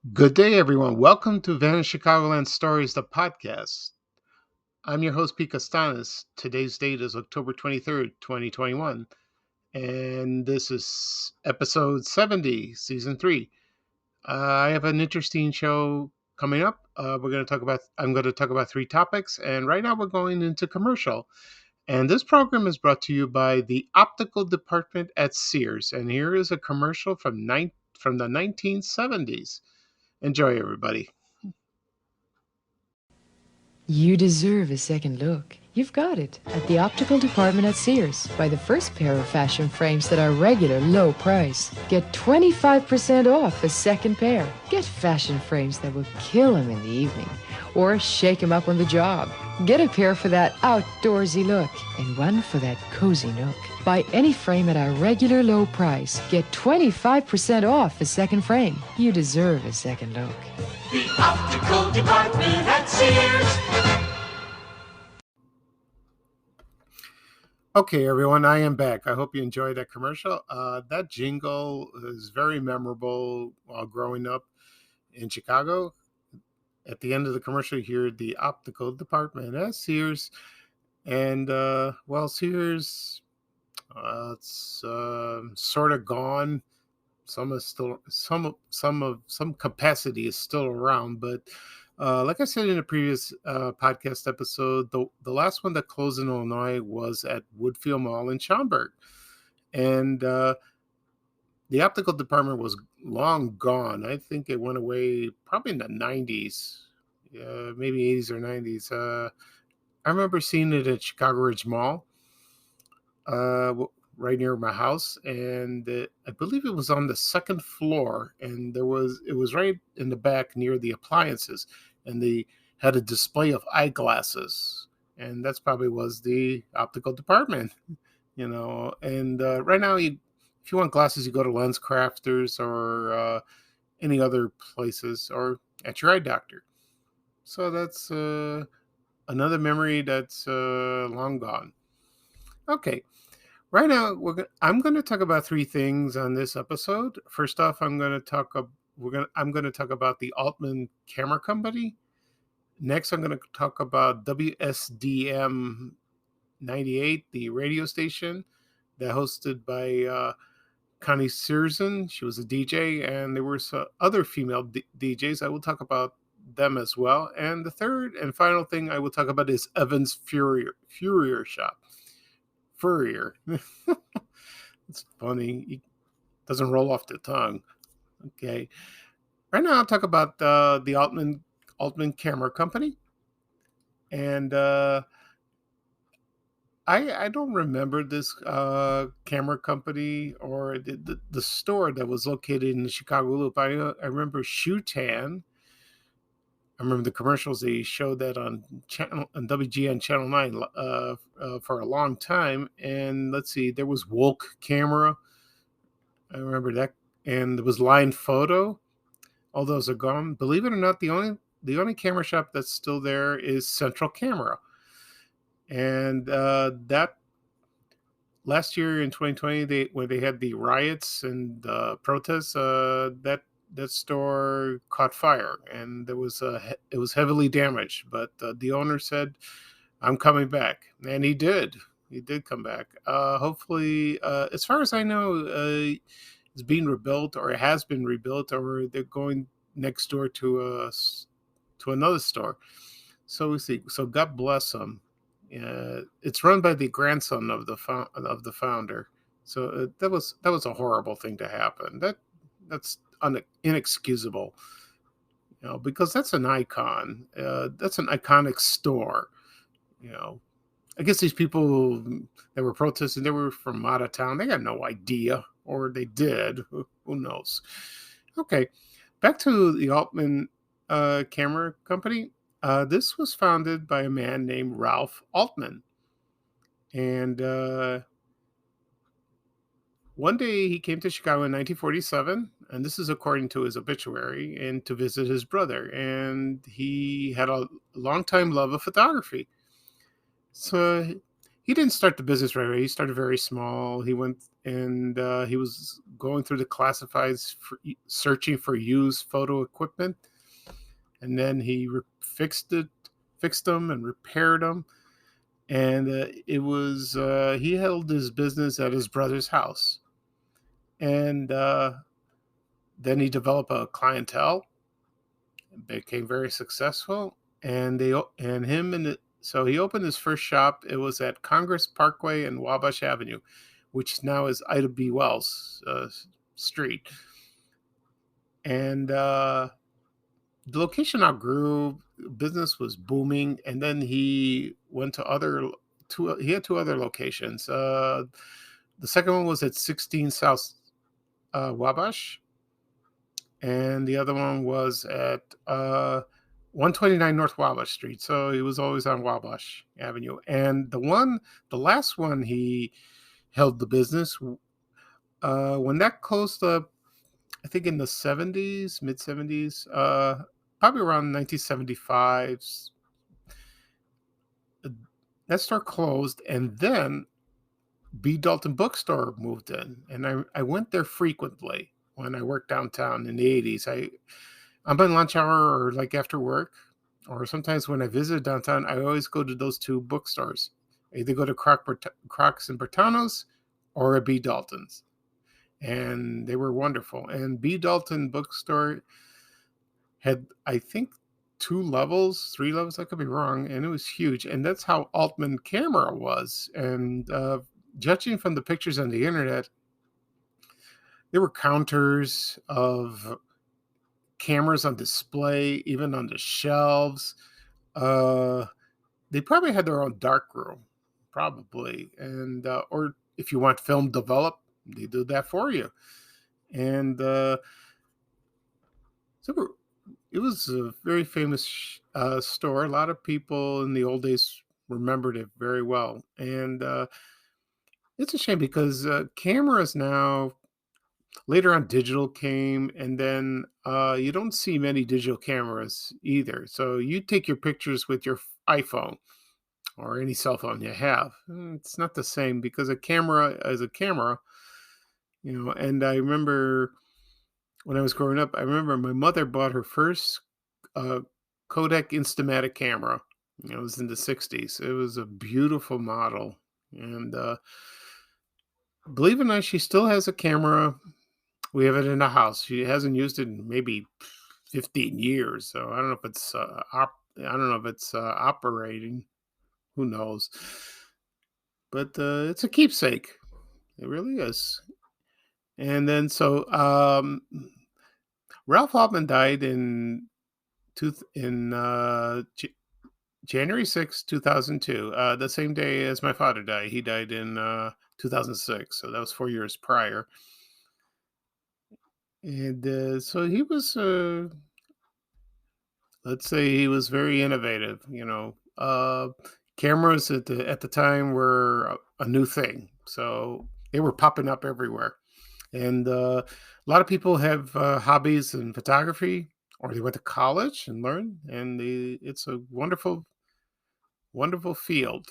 Good day, everyone. Welcome to Vanished Chicagoland Stories, the podcast. I'm your host, Pete Costanis. Today's date is October 23rd, 2021, and this is episode 70, season 3. I have an interesting show coming up. I'm going to talk about 3 topics, and right now we're going into commercial. And this program is brought to you by the optical department at Sears. And here is a commercial from the 1970s. Enjoy, everybody. You deserve a second look. You've got it at the optical department at Sears. Buy the first pair of fashion frames that are regular low price. Get 25% off a second pair. Get fashion frames that will kill 'em in the evening or shake 'em up on the job. Get a pair for that outdoorsy look and one for that cozy nook. Buy any frame at our regular low price. Get 25% off a second frame. You deserve a second look. The optical department at Sears. Okay, everyone, I am back. I hope you enjoyed that commercial. That jingle is very memorable while growing up in Chicago. At the end of the commercial, you hear the optical department at Sears. And, Sears, it's sort of gone. Some capacity is still around, but like I said in a previous podcast episode, the last one that closed in Illinois was at Woodfield Mall in Schaumburg, and the optical department was long gone. I think it went away probably in the 90s, maybe 80s or 90s. I remember seeing it at Chicago Ridge Mall. Right near my house, and I believe it was on the second floor, and it was right in the back near the appliances, and they had a display of eyeglasses, and that's probably was the optical department, and right now, if you want glasses, you go to Lens Crafters or any other places, or at your eye doctor. So that's another memory that's long gone. Okay. Right now, I'm going to talk about 3 things on this episode. First off, I'm going to talk about the Altman Camera Company. Next, I'm going to talk about WSDM 98, the radio station that hosted by Connie Szerszen. She was a DJ, and there were some other female DJs. I will talk about them as well. And the third and final thing I will talk about is Evans Furrier Shop. Furrier. It's funny. It doesn't roll off the tongue. Okay. Right now, I'll talk about the Altman Camera Company. And I don't remember this camera company or the store that was located in the Chicago Loop. I remember Shutan. I remember the commercials. They showed that on WGN Channel 9 for a long time. And let's see, there was Wolk Camera. I remember that. And there was Line Photo. All those are gone. Believe it or not, the only camera shop that's still there is Central Camera. And that last year in 2020, when they had the riots and protests, that store caught fire, and it was heavily damaged. But the owner said, "I'm coming back," and he did. He did come back. Hopefully, as far as I know, it's being rebuilt, or it has been rebuilt, or they're going next door to another store. So we see. So God bless them. It's run by the grandson of the founder. So that was a horrible thing to happen. That's inexcusable, because that's an icon. That's an iconic store. I guess these people that were protesting, they were from out of town. They had no idea, or they did. Who knows? Okay, back to the Altman Camera Company. This was founded by a man named Ralph Altman. And one day he came to Chicago in 1947, and this is according to his obituary, and to visit his brother. And he had a long-time love of photography. So he didn't start the business right away. He started very small. He went and he was going through the classifieds searching for used photo equipment, and then he fixed them, and repaired them. And it was he held his business at his brother's house, and then he developed a clientele, became very successful, and so he opened his first shop. It was at Congress Parkway and Wabash Avenue, which now is Ida B. Wells Street. And the location outgrew. Business was booming, and then he went to he had two other locations. The second one was at 16 South Wabash, and the other one was at 129 North Wabash Street. So he was always on Wabash Avenue. And the last one he held the business, when that closed up, I think in the 70s, mid 70s, probably around 1975, that store closed, and then B. Dalton Bookstore moved in, and I went there frequently when I worked downtown in the 80s. I'm on lunch hour or like after work, or sometimes when I visit downtown, I always go to those two bookstores. I either go to Crocs and Bertano's or a B. Dalton's, and they were wonderful. And B. Dalton Bookstore had, I think, 2 levels, 3 levels, I could be wrong, and it was huge. And that's how Altman Camera was. And judging from the pictures on the internet, there were counters of cameras on display, even on the shelves. They probably had their own dark room, probably. And or if you want film developed, they do that for you. And so it was a very famous store. A lot of people in the old days remembered it very well. And it's a shame because cameras now, later on, digital came, and then you don't see many digital cameras either. So you take your pictures with your iPhone or any cell phone you have. It's not the same because a camera is a camera, And I remember when I was growing up, I remember my mother bought her first Kodak Instamatic camera. It was in the 60s. It was a beautiful model. And believe it or not, she still has a camera. We have it in the house. She hasn't used it in maybe 15 years. So I don't know if it's operating. Who knows? But it's a keepsake. It really is. And then so Ralph Altman died in January 6, 2002, the same day as my father died. He died in 2006, so that was 4 years prior. And so he was, let's say, he was very innovative. Cameras at the time were a new thing, so they were popping up everywhere. And a lot of people have hobbies in photography, or they went to college and learned, and it's a wonderful, wonderful field.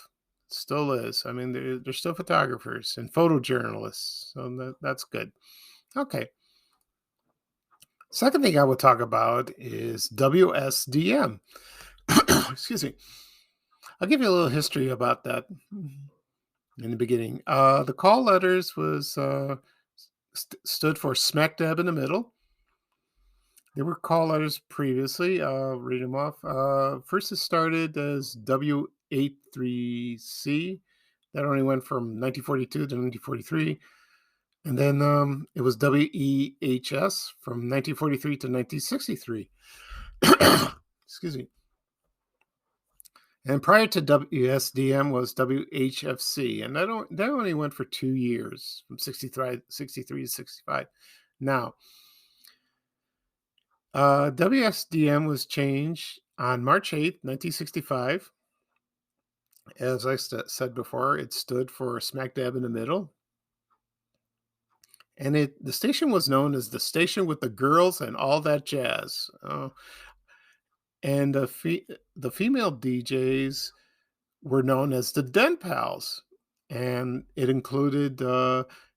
Still is. I mean, they're still photographers and photojournalists, so that's good. Okay. Second thing I would talk about is WSDM. Excuse me. I'll give you a little history about that in the beginning. The call letters was stood for smack dab in the middle. There were call letters previously. I'll read them off. First, it started as W83C. That only went from 1942 to 1943. And then it was WEHS from 1943 to 1963. Excuse me. And prior to WSDM was WHFC. And that only went for 2 years, from 63 to 65. Now, WSDM was changed on March 8th, 1965. As I said before, it stood for smack dab in the middle. And the station was known as the station with the girls and all that jazz. And the female DJs were known as the Den Pals. and it included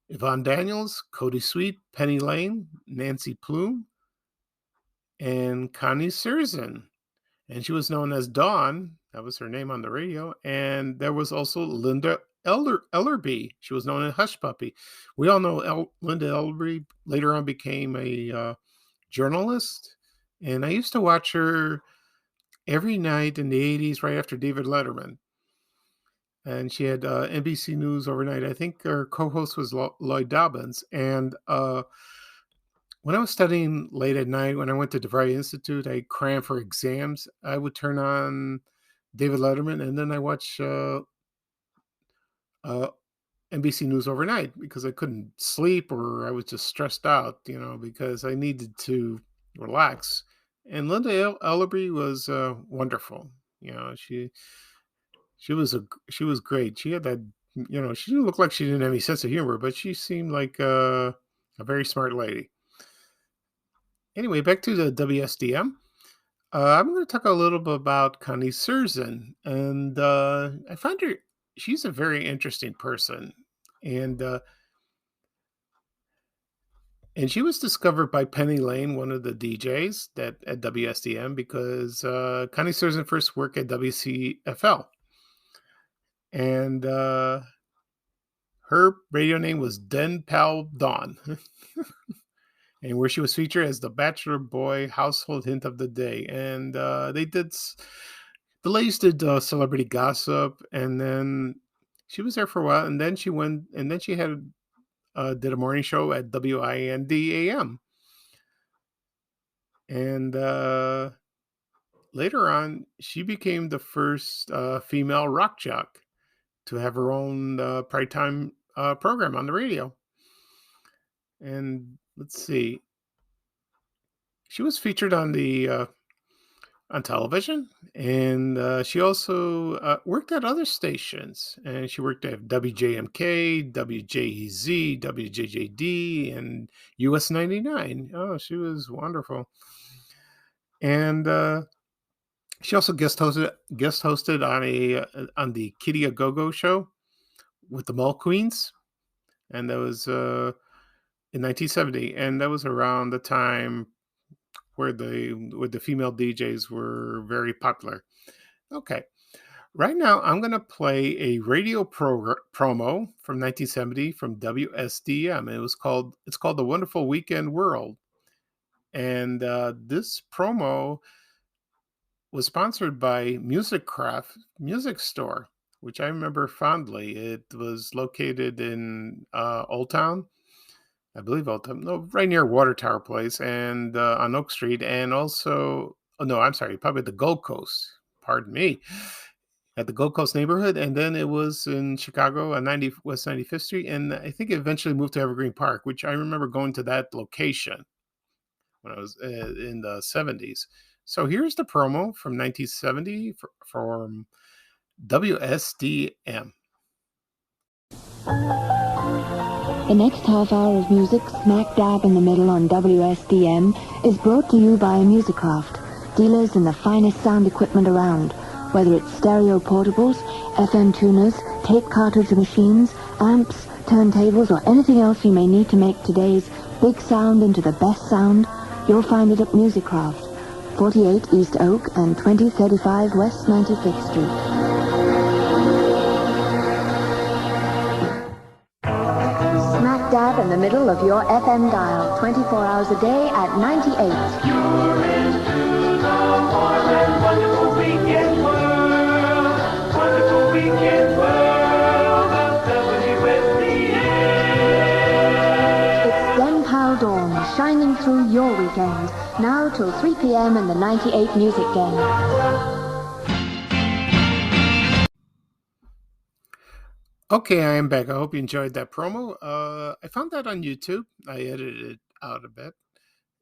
Yvonne Daniels, Cody Sweet, Penny Lane, Nancy Plume, and Connie Szerszen. And she was known as Dawn. That was her name on the radio. And there was also Linda Ellerby. She was known as Hush Puppy. We all know Linda Ellerby later on became a journalist. And I used to watch her every night in the 80s, right after David Letterman. And she had NBC News overnight. I think her co-host was Lloyd Dobbins. And when I was studying late at night, when I went to DeVry Institute, I crammed for exams. I would turn on David Letterman, and then I watch uh, NBC News overnight because I couldn't sleep or I was just stressed out, because I needed to relax. And Linda Ellerby was wonderful. She was great. She had that, she didn't look like she didn't have any sense of humor, but she seemed like a very smart lady. Anyway, back to the WSDM. I'm going to talk a little bit about Connie Szerszen, and I find her. She's a very interesting person, and uh, and she was discovered by Penny Lane, one of the DJs that at WSDM, because Connie Szerszen first worked at WCFL, and her radio name was Den Pal Dawn, and where she was featured as the Bachelor Boy Household Hint of the Day, and the ladies did celebrity gossip, and then she was there for a while, and then she went, and then she had did a morning show at WINDAM, and later on, she became the first female rock jock to have her own primetime program on the radio. And let's see, she was featured on television, and she also worked at other stations, and she worked at WJMK, WJEZ, WJJD, and US 99. Oh, she was wonderful. And she also guest hosted on the Kitty A Go Go show with the Mall Queens, and that was in 1970, and that was around the time where the female DJs were very popular. Okay. Right now, I'm going to play a radio promo from 1970 from WSDM. It's called The Wonderful Weekend World. And this promo was sponsored by Musicraft Music Store, which I remember fondly. It was located in Old Town, I believe Old Town, no, right near Water Tower Place and on Oak Street, and also, oh no, I'm sorry, probably the Gold Coast. Pardon me, at the Gold Coast neighborhood, and then it was in Chicago on West 95th Street, and I think it eventually moved to Evergreen Park, which I remember going to that location when I was in the 70s. So here's the promo from 1970 from WSDM. The next half hour of music, smack dab in the middle on WSDM, is brought to you by Musicraft, dealers in the finest sound equipment around, whether it's stereo portables, FM tuners, tape cartridge machines, amps, turntables, or anything else you may need to make today's big sound into the best sound. You'll find it at Musicraft, 48 East Oak and 2035 West 95th Street. Smack dab in the middle of your FM dial, 24 hours a day at 98. You're into the warm and wonderful weekend world. Wonderful weekend world of WSDM. It's Den Pal Dawn, shining through your weekend, now till 3 p.m. in the 98 Music Den. Okay, I am back. I hope you enjoyed that promo. I found that on YouTube. I edited it out a bit,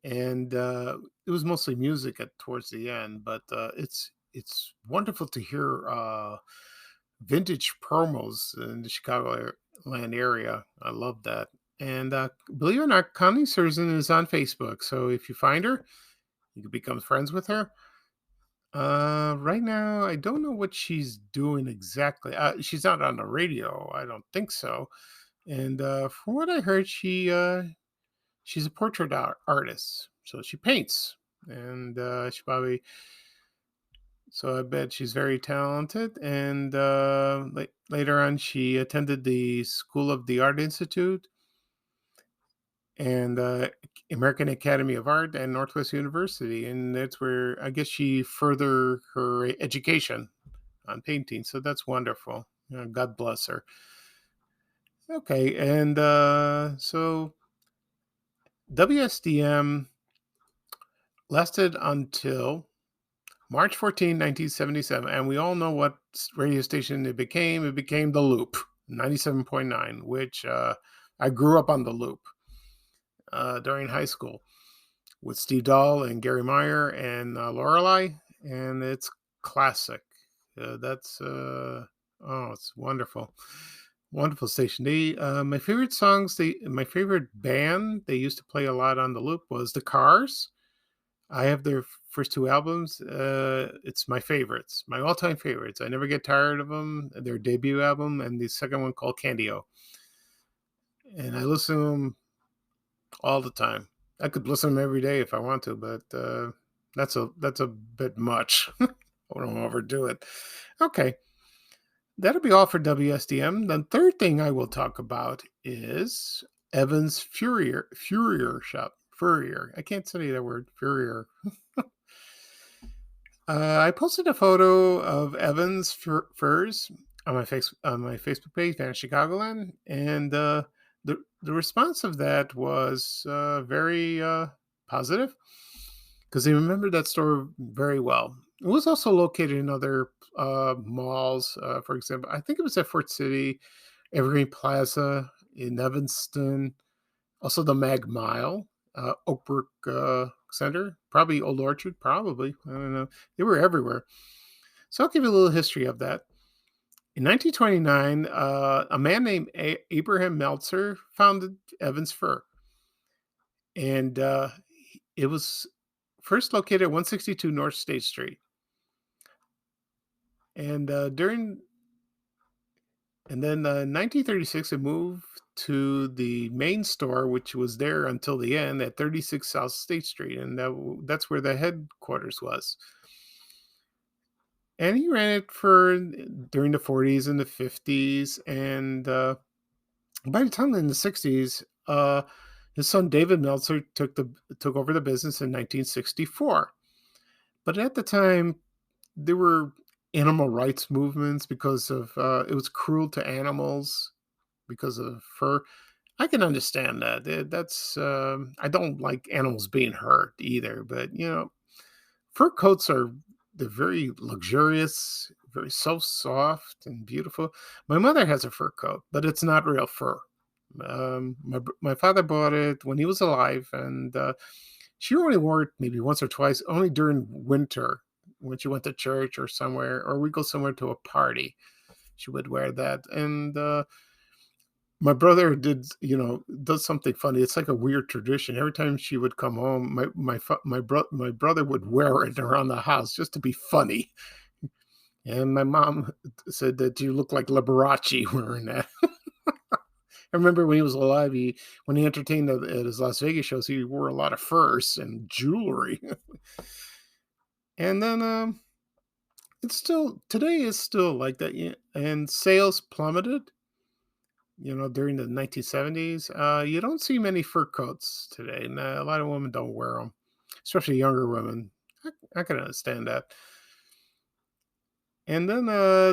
and it was mostly music towards the end. But it's wonderful to hear vintage promos in the Chicagoland area. I love that. And believe it or not, Connie Szerszen is on Facebook. So if you find her, you can become friends with her. Right now, I don't know what she's doing exactly. She's not on the radio. I don't think so. And from what I heard, she's a portrait artist, so she paints, and she probably. So I bet she's very talented. And later on, she attended the School of the Art Institute and American Academy of Art and Northwest University, and that's where I guess she furthered her education on painting. So that's wonderful. God bless her. Okay, and so WSDM lasted until March 14, 1977, and we all know what radio station it became. It became The Loop, 97.9, which I grew up on The Loop during high school with Steve Dahl and Gary Meyer and Lorelei, and it's classic. It's wonderful, wonderful station. My favorite songs, my favorite band they used to play a lot on the Loop was the Cars. I have their first two albums. It's my favorites, my all-time favorites. I never get tired of them. Their debut album and the second one called Candio, and I listen to them all the time. I could listen to them every day if I want to, but that's a bit much. I don't overdo it. Okay, that'll be all for WSDM. The third thing I will talk about is Evans Furrier Shop. Furrier. I can't say that word. Furrier. I posted a photo of Evans Furs on my Facebook page down in Chicagoland, and the response of that was very positive because they remembered that store very well. It was also located in other malls. For example, I think it was at Fort City, Evergreen Plaza in Evanston, also the Mag Mile, Oakbrook Center, probably Old Orchard, probably. I don't know. They were everywhere. So I'll give you a little history of that. In 1929, a man named Abraham Meltzer founded Evans Fur, and it was first located at 162 North State Street. And then 1936, it moved to the main store, which was there until the end at 36 South State Street, and that's where the headquarters was. And he ran it for during the 40s and the 50s, and by the time in the 60s, his son David Meltzer took over the business in 1964. But at the time, there were animal rights movements because of it was cruel to animals because of fur. I can understand that. That's I don't like animals being hurt either, but fur coats they're very luxurious, very so soft and beautiful. My mother has a fur coat, but it's not real fur. My father bought it when he was alive, and she only wore it maybe once or twice, only during winter when she went to church or somewhere, or we go somewhere to a party. She would wear that, and my brother does something funny. It's like a weird tradition. Every time she would come home, my brother would wear it around the house just to be funny. And my mom said that you look like Liberace wearing that. I remember when he was alive, when he entertained at his Las Vegas shows, he wore a lot of furs and jewelry. And then today is still like that. Yeah. And sales plummeted. During the 1970s, you don't see many fur coats today, and a lot of women don't wear them, especially younger women. I can understand that. And then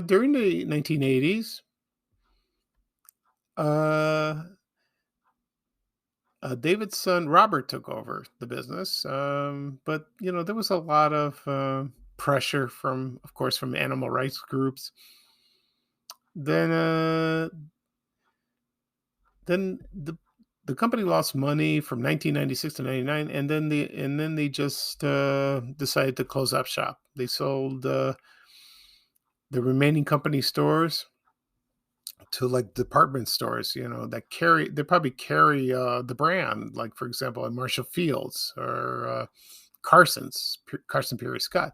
during the 1980s, David's son Robert took over the business, but there was a lot of pressure of course, from animal rights groups. Then the company lost money from 1996 to 99, and then they just decided to close up shop. They sold the remaining company stores to like department stores, they probably carry the brand, like for example, at Marshall Fields or Carson Perry Scott.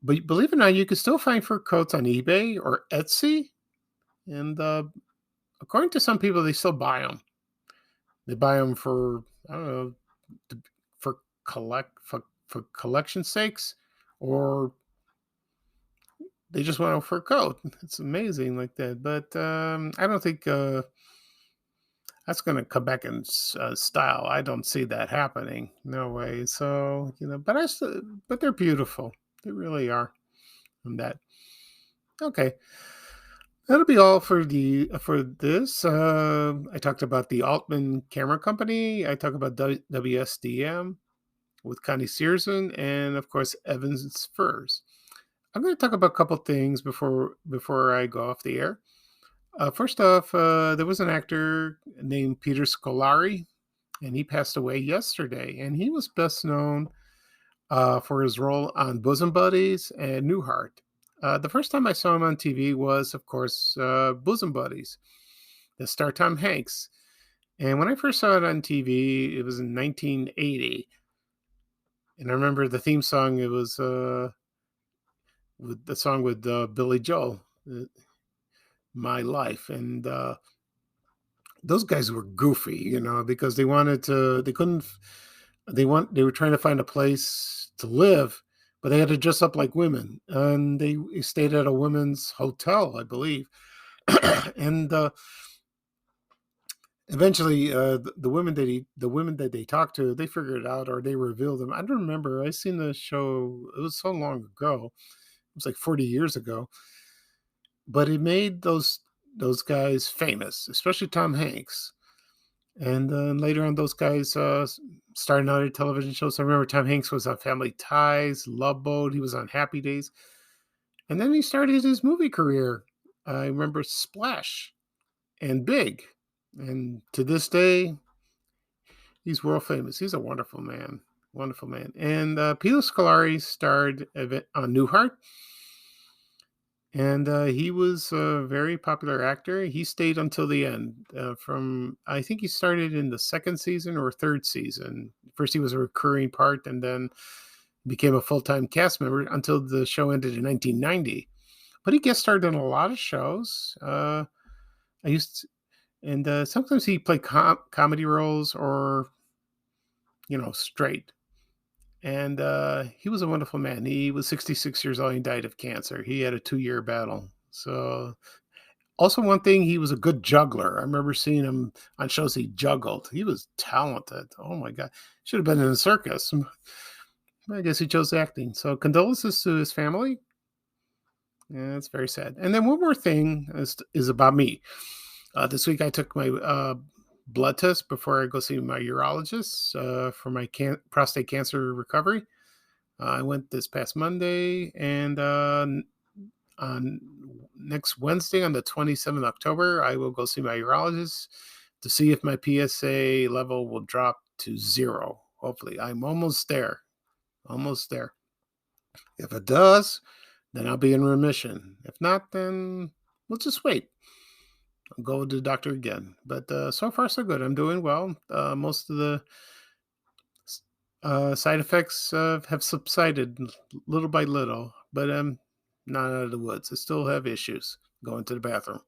But believe it or not, you can still find fur coats on eBay or Etsy. And according to some people, they still buy them. They buy them for, I don't know, for for collection sakes, or they just want a fur coat. It's amazing like that. But I don't think that's going to come back in style. I don't see that happening. No way. So but but they're beautiful. They really are. And that. Okay. That'll be all for this. I talked about the Altman Camera Company. I talked about WSDM with Connie Szerszen, and of course Evans Furs. I'm going to talk about a couple things before I go off the air. First off, there was an actor named Peter Scolari, and he passed away yesterday. And he was best known for his role on Bosom Buddies and Newhart. The first time I saw him on TV was, of course, Bosom Buddies, that starred Tom Hanks. And when I first saw it on TV, it was in 1980. And I remember the theme song, it was with the song with Billy Joel, My Life. And those guys were goofy, because they wanted to, they couldn't, they were trying to find a place to live, but they had to dress up like women, and they stayed at a women's hotel, I believe. And eventually, the women that they talked to, they figured it out, or they revealed them. I don't remember. I seen the show. It was so long ago. It was like 40 years ago. But it made those guys famous, especially Tom Hanks. And then later on, those guys started other television shows. I remember Tom Hanks was on Family Ties, Love Boat. He was on Happy Days. And then he started his movie career. I remember Splash and Big. And to this day, he's world famous. He's a wonderful man. Wonderful man. And Peter Scolari starred on Newhart. And he was a very popular actor. He stayed until the end. I think he started in the second season or third season. First, he was a recurring part, and then became a full-time cast member until the show ended in 1990. But he guest starred in a lot of shows. And sometimes he played comedy roles or, straight. And he was a wonderful man. He was 66 years old. He died of cancer. He had a 2-year battle. So, also one thing, he was a good juggler. I remember seeing him on shows he juggled. He was talented. Oh my God. Should have been in a circus. I guess he chose acting. So condolences to his family. Yeah, it's very sad. And then one more thing is about me. This week I took my blood test before I go see my urologist for my prostate cancer recovery. I went this past Monday, and on next Wednesday, on the 27th of October, I will go see my urologist to see if my PSA level will drop to 0. Hopefully, I'm almost there. Almost there. If it does, then I'll be in remission. If not, then we'll just wait. I'll go to the doctor again. But so far, so good. I'm doing well. Most of the side effects have subsided little by little, but I'm not out of the woods. I still have issues going to the bathroom.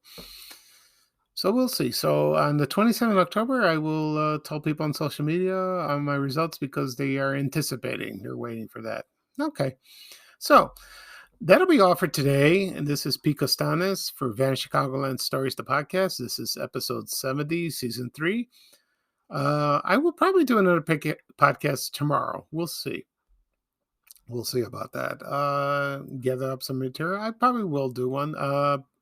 So we'll see. So on the 27th of October, I will tell people on social media on my results, because they are anticipating. They're waiting for that. Okay. So that'll be all for today. And this is Pete Costanes for Vanished Chicagoland Stories, the podcast. This is episode 70, season 3. I will probably do another podcast tomorrow. We'll see. We'll see about that. Gather up some material. I probably will do one.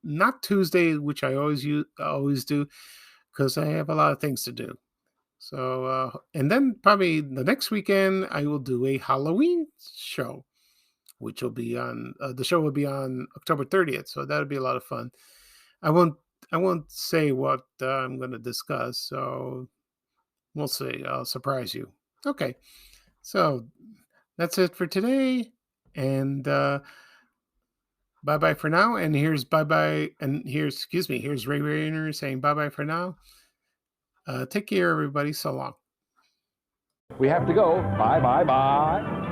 Not Tuesday, which I always do, because I have a lot of things to do. So, and then probably the next weekend, I will do a Halloween show, which will be on, the show will be on October 30th. So that'll be a lot of fun. I won't say what I'm going to discuss. So we'll see. I'll surprise you. Okay. So that's it for today. And bye-bye for now. And here's bye-bye. And here's Ray Rayner saying bye-bye for now. Take care, everybody. So long. We have to go. Bye, bye, bye.